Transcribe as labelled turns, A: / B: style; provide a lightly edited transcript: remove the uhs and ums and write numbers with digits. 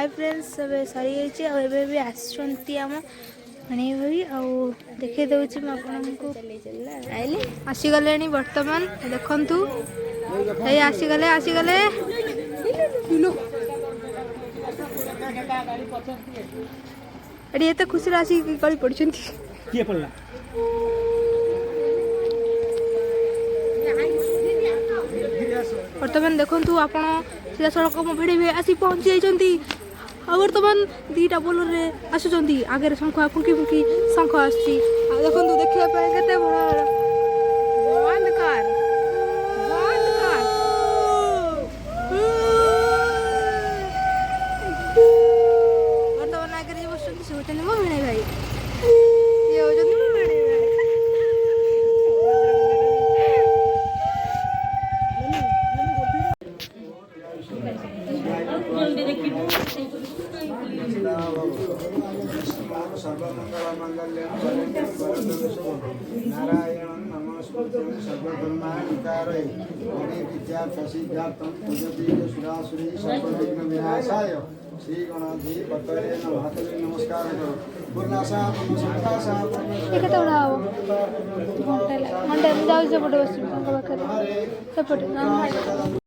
A: hi friends सब सरी जाइए भी आसुँच आम पाणी भाई आउ देखे दूसरी आसीगले बर्तमान देखु ये आसीगले आसीगले एटी एत खुशी आसिक गली पड़ी किए पड़ला बर्तमान देखु आप सीधा सड़क भिड़ी आसी पहुँची जाइए बर्तमान दीटा बोलर आसुँच आगे शंख फुंकी फुंकी शंख आसुँच देखो देखा के बंद कर बर्तमान आगे बस मो भिणे भाई ये होती मो भिणे भाई
B: नारायण नमस्कृत सर्वधर्माधिकारय सुरासुरी सर्वविघ्न विनाशाय श्री गणाधिपतये नमः नमस्कार करो पूर्णाशा पूर्णशंकाशा
A: घंटे घंटे जाऊँ सेपटे बस सेपटे